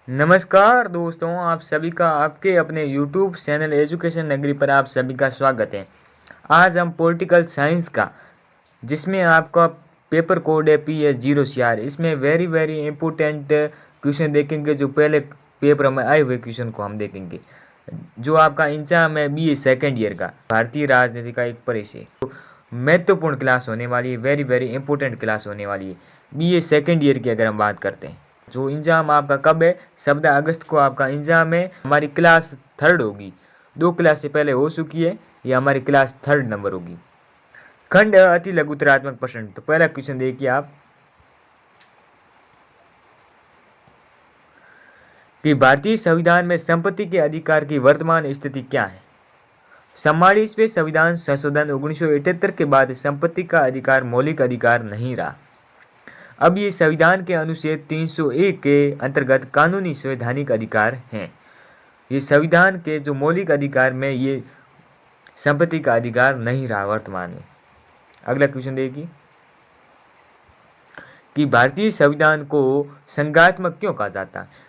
नमस्कार दोस्तों, आप सभी का आपके अपने YouTube चैनल एजुकेशन नगरी पर आप सभी का स्वागत है। आज हम पॉलिटिकल साइंस का, जिसमें आपका पेपर कोड है PS0CR, इसमें वेरी इम्पोर्टेंट क्वेश्चन देखेंगे। जो पहले पेपर में आए हुए क्वेश्चन को हम देखेंगे। जो आपका एग्जाम है BA सेकेंड ईयर का, भारतीय राजनीति का एक परिचय, तो महत्वपूर्ण क्लास होने वाली है, वेरी इंपॉर्टेंट क्लास होने वाली है BA सेकेंड ईयर की। अगर हम बात करते हैं, जो एग्जाम आपका कब है, 17 अगस्त को आपका एग्जाम है। हमारी क्लास थर्ड होगी, 2 क्लास से पहले हो चुकी है, ये हमारी क्लास थर्ड नंबर होगी। खंड अति लघुतरात्मक प्रश्न। तो पहला क्वेश्चन देखिए आप कि भारतीय संविधान में संपत्ति के अधिकार की वर्तमान स्थिति क्या है। 44वें संविधान संशोधन 1978 के बाद संपत्ति का अधिकार मौलिक अधिकार नहीं रहा। अब ये संविधान के अनुच्छेद 301 के अंतर्गत कानूनी संवैधानिक अधिकार हैं। ये संविधान के जो मौलिक अधिकार में ये संपत्ति का अधिकार नहीं रहा वर्तमान में। अगला क्वेश्चन देखिए कि भारतीय संविधान को संघात्मक क्यों कहा जाता है।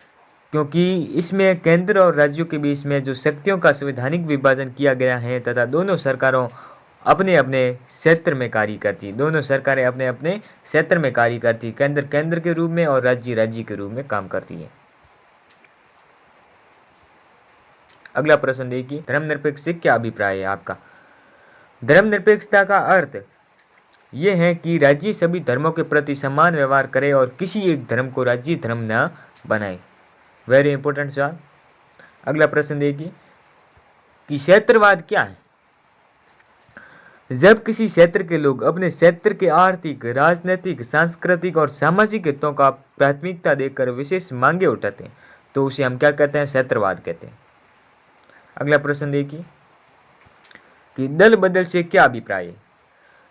क्योंकि इसमें केंद्र और राज्यों के बीच में जो शक्तियों का संवैधानिक विभाजन किया गया है तथा दोनों सरकारों अपने अपने क्षेत्र में कार्य करती, दोनों सरकारें अपने अपने क्षेत्र में कार्य करती, केंद्र केंद्र के रूप में और राज्य राज्य के रूप में काम करती है। अगला प्रश्न देखिए, धर्मनिरपेक्ष से क्या अभिप्राय है आपका। धर्मनिरपेक्षता का अर्थ यह है कि राज्य सभी धर्मों के प्रति समान व्यवहार करे और किसी एक धर्म को राज्य धर्म न बनाए। वेरी इंपॉर्टेंट सवाल। अगला प्रश्न देखिए कि क्षेत्रवाद क्या है। जब किसी क्षेत्र के लोग अपने क्षेत्र के आर्थिक, राजनीतिक, सांस्कृतिक और सामाजिक हितों का प्राथमिकता देकर विशेष मांगे उठाते हैं तो उसे हम क्या कहते हैं, क्षेत्रवाद कहते हैं। अगला प्रश्न देखिए कि दल बदल से क्या अभिप्राय है।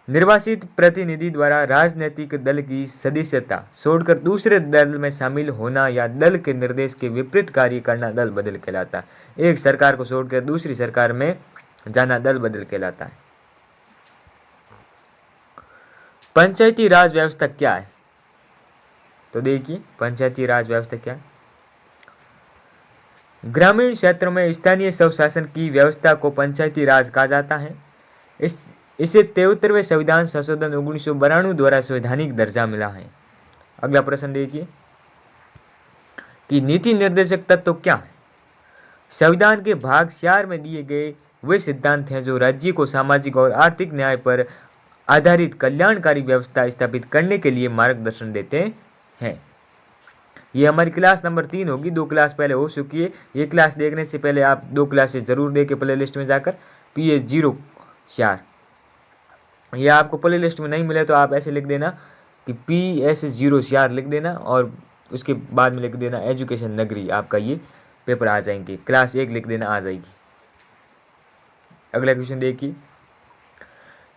निर्वाचित प्रतिनिधि द्वारा राजनीतिक दल की सदस्यता छोड़कर दूसरे दल में शामिल होना या दल के निर्देश के विपरीत कार्य करना दल बदल कहलाता है। एक सरकार को छोड़कर दूसरी सरकार में जाना दल बदल कहलाता है। पंचायती राज व्यवस्था क्या है। तो देखिए पंचायती राज व्यवस्था क्या है। ग्रामीण क्षेत्रों में स्थानीय स्वशासन की व्यवस्था को पंचायती राज कहा जाता है। इसे 73वें संविधान संशोधन 1992 द्वारा संवैधानिक दर्जा मिला है। अगला प्रश्न देखिए कि नीति निर्देशक तत्व क्या है। संविधान के भाग 4 में दिए गए वे सिद्धांत हैं जो राज्य को सामाजिक और आर्थिक न्याय पर आधारित कल्याणकारी व्यवस्था स्थापित करने के लिए मार्गदर्शन देते हैं। ये हमारी क्लास नंबर 3 होगी, 2 क्लास पहले हो चुकी है। ये क्लास देखने से पहले आप 2 क्लासेस जरूर देखें प्ले लिस्ट में जाकर। PS0CR ये आपको प्ले लिस्ट में नहीं मिले तो आप ऐसे लिख देना कि PS0CR लिख देना और उसके बाद में लिख देना एजुकेशन नगरी, आपका ये पेपर आ जाएंगे। क्लास 1 लिख देना, आ जाएगी। अगला क्वेश्चन देखिए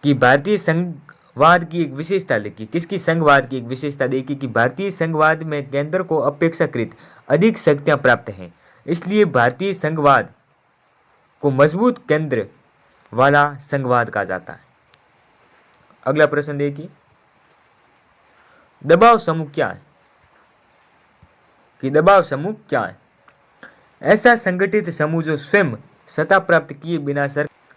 कि भारतीय संघवाद की एक विशेषता लिखिए। किसकी संघवाद की एक विशेषता देखिए कि भारतीय संघवाद में केंद्र को अपेक्षाकृत अधिक शक्तियां प्राप्त हैं, इसलिए भारतीय संघवाद को मजबूत केंद्र वाला संघवाद कहा जाता है। अगला प्रश्न देखिए, दबाव समूह क्या है। कि दबाव समूह क्या है। ऐसा संगठित समूह जो स्वयं सत्ता प्राप्त किए बिना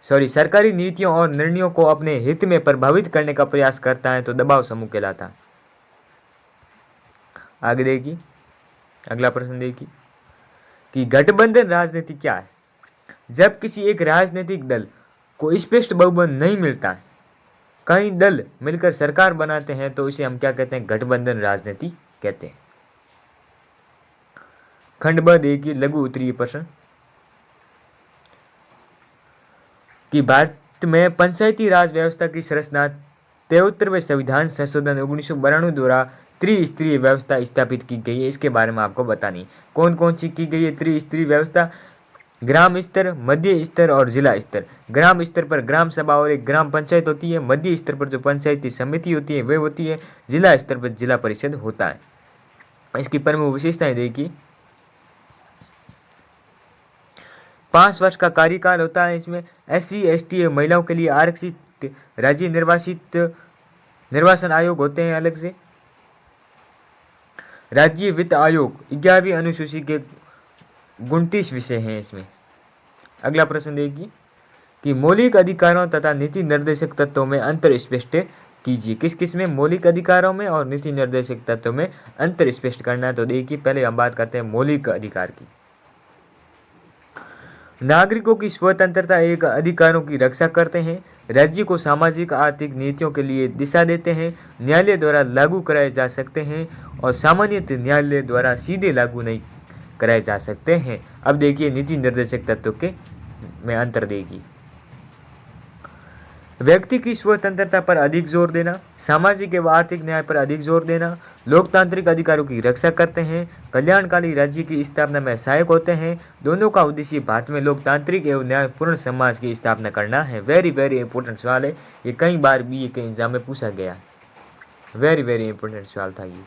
सरकारी नीतियों और निर्णयों को अपने हित में प्रभावित करने का प्रयास करता है तो दबाव समूह कहलाता है। आगे देखिए, अगला प्रश्न देखिए कि गठबंधन राजनीति क्या है। जब किसी एक राजनीतिक दल को स्पष्ट बहुमत नहीं मिलता है, कई दल मिलकर सरकार बनाते हैं तो इसे हम क्या कहते हैं, गठबंधन राजनीति कहते हैं। खंड ब देखिए लघु उत्तरीय प्रश्न कि भारत में पंचायती राज व्यवस्था की संरचना 73वें संविधान संशोधन 1992 द्वारा त्रिस्तरीय व्यवस्था स्थापित की गई है। इसके बारे में आपको बतानी कौन कौन सी की गई है त्रिस्तरीय व्यवस्था। ग्राम स्तर, मध्य स्तर और जिला स्तर। ग्राम स्तर पर ग्राम सभा और एक ग्राम पंचायत होती है। मध्य स्तर पर जो पंचायती समिति होती है वे होती है। जिला स्तर पर जिला परिषद होता है। इसकी प्रमुख विशेषताएं देखिए, 5 वर्ष का कार्यकाल होता है। इसमें SC ST महिलाओं के लिए आरक्षित राज्य निर्वाचन आयोग होते हैं अलग से। राज्य वित्त आयोग 11वीं अनुसूची के 29 विषय हैं इसमें। अगला प्रश्न देखिए कि मौलिक अधिकारों तथा नीति निर्देशक तत्वों में अंतर स्पष्ट कीजिए। किस किस में? मौलिक अधिकारों में और नीति निर्देशक तत्वों में अंतर स्पष्ट करना है। तो देखिए पहले हम बात करते हैं मौलिक अधिकार की। नागरिकों की स्वतंत्रता एक अधिकारों की रक्षा करते हैं, राज्य को सामाजिक आर्थिक नीतियों के लिए दिशा देते हैं, न्यायालय द्वारा लागू कराए जा सकते हैं और सामान्यतः न्यायालय द्वारा सीधे लागू नहीं कराए जा सकते हैं। अब देखिए नीति निर्देशक तत्व के में अंतर देगी। व्यक्ति की स्वतंत्रता पर अधिक जोर देना, सामाजिक एवं आर्थिक न्याय पर अधिक जोर देना, लोकतांत्रिक अधिकारों की रक्षा करते हैं, कल्याणकारी राज्य की स्थापना में सहायक होते हैं। दोनों का उद्देश्य भारत में लोकतांत्रिक एवं न्यायपूर्ण समाज की स्थापना करना है। वेरी वेरी इंपॉर्टेंट सवाल है, ये कई बार बीए के एग्जाम में पूछा गया। वेरी वेरी इंपॉर्टेंट सवाल था ये।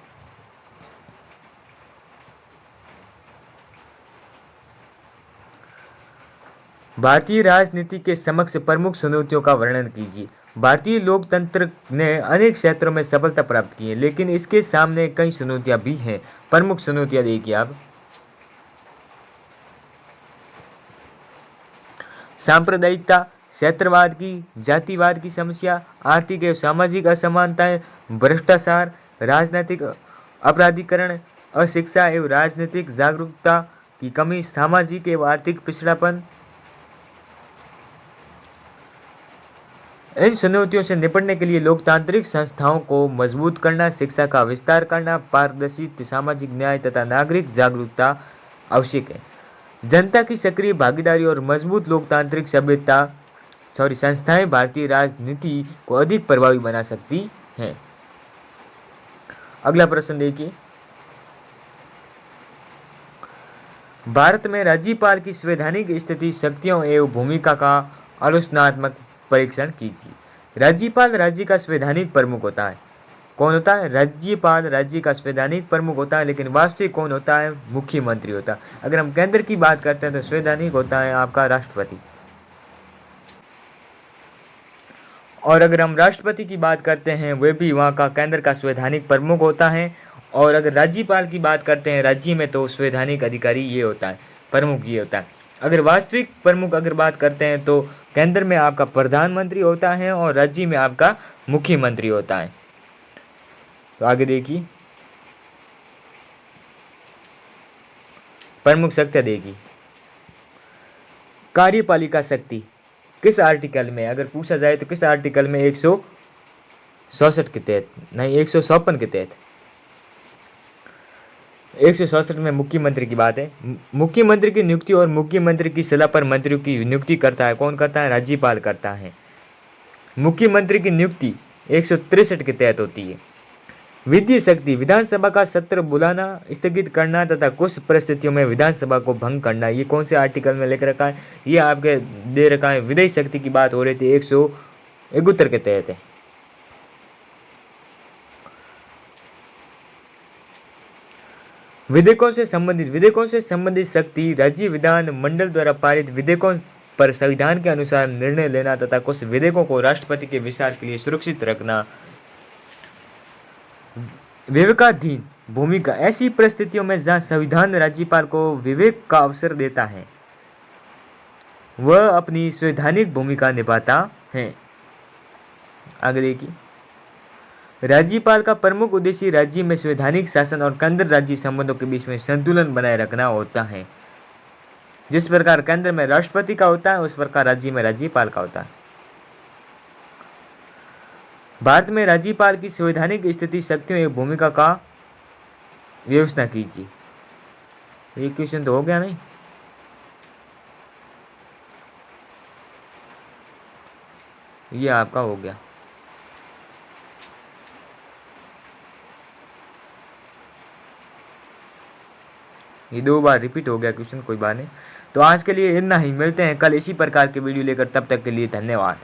भारतीय राजनीति के समक्ष प्रमुख चुनौतियों का वर्णन कीजिए। भारतीय लोकतंत्र ने अनेक क्षेत्रों में सफलता प्राप्त की है, लेकिन इसके सामने कई चुनौतियां भी हैं। प्रमुख चुनौतियां देखिए आप। सांप्रदायिकता, क्षेत्रवाद की, जातिवाद की समस्या, आर्थिक एवं सामाजिक असमानताएं, भ्रष्टाचार, राजनीतिक अपराधीकरण, अशिक्षा एवं राजनीतिक जागरूकता की कमी, सामाजिक एवं आर्थिक पिछड़ापन। इन चुनौतियों से निपटने के लिए लोकतांत्रिक संस्थाओं को मजबूत करना, शिक्षा का विस्तार करना, पारदर्शी सामाजिक न्याय तथा नागरिक जागरूकता आवश्यक है। जनता की सक्रिय भागीदारी और मजबूत लोकतांत्रिक संस्थाएं भारतीय राजनीति को अधिक प्रभावी बना सकती हैं। अगला प्रश्न देखिए, भारत में राज्यपाल की संवैधानिक स्थिति, शक्तियों एवं भूमिका का आलोचनात्मक परीक्षण कीजिए। राज्यपाल राज्य का संवैधानिक प्रमुख होता है। कौन होता है? राज्यपाल राज्य का संवैधानिक प्रमुख होता है, लेकिन वास्तविक कौन होता है? मुख्यमंत्री होता है। अगर हम केंद्र की बात करते हैं तो संवैधानिक होता है आपका राष्ट्रपति, और अगर हम राष्ट्रपति की बात करते हैं वह भी वहाँ का केंद्र का संवैधानिक प्रमुख होता है। और अगर राज्यपाल की बात करते हैं राज्य में तो संवैधानिक अधिकारी ये होता है, प्रमुख ये होता है। अगर वास्तविक प्रमुख अगर बात करते हैं तो केंद्र में आपका प्रधानमंत्री होता है और राज्य में आपका मुख्यमंत्री होता है। तो आगे देखिए, प्रमुख शक्तियां देखिए। कार्यपालिका शक्ति किस आर्टिकल में, अगर पूछा जाए तो किस आर्टिकल में? 166 के तहत, नहीं 156 के तहत। 166 में मुख्यमंत्री की बात है। मुख्यमंत्री की नियुक्ति और मुख्यमंत्री की सलाह पर मंत्रियों की नियुक्ति करता है। कौन करता है? राज्यपाल करता है। मुख्यमंत्री की नियुक्ति 163 के तहत होती है। विधि शक्ति विधानसभा का सत्र बुलाना, स्थगित करना तथा कुछ परिस्थितियों में विधानसभा को भंग करना। ये कौन से आर्टिकल में लिख रखा है? ये आपके दे रखा है, विधि शक्ति की बात हो रही थी 171 के तहत है। विधेयकों से संबंधित शक्ति राज्य विधान मंडल द्वारा पारित विधेयकों पर संविधान के अनुसार निर्णय लेना तथा कुछ विधेयकों को राष्ट्रपति के विचार के लिए सुरक्षित रखना। विवेकाधीन भूमिका ऐसी परिस्थितियों में जहां संविधान राज्यपाल को विवेक का अवसर देता है वह अपनी संवैधानिक भूमिका निभाता है। आगे देखिए, राज्यपाल का प्रमुख उद्देश्य राज्य में संवैधानिक शासन और केंद्र राज्य संबंधों के बीच में संतुलन बनाए रखना होता है। जिस प्रकार केंद्र में राष्ट्रपति का होता है उस प्रकार राज्य में राज्यपाल का होता है। भारत में राज्यपाल की संवैधानिक स्थिति, शक्तियों एवं भूमिका का व्यवस्था कीजिए। ये क्वेश्चन तो हो गया नहीं? ये आपका हो गया। ये 2 बार रिपीट हो गया क्वेश्चन, कोई बात नहीं। तो आज के लिए इतना ही, मिलते हैं कल इसी प्रकार के वीडियो लेकर, तब तक के लिए धन्यवाद।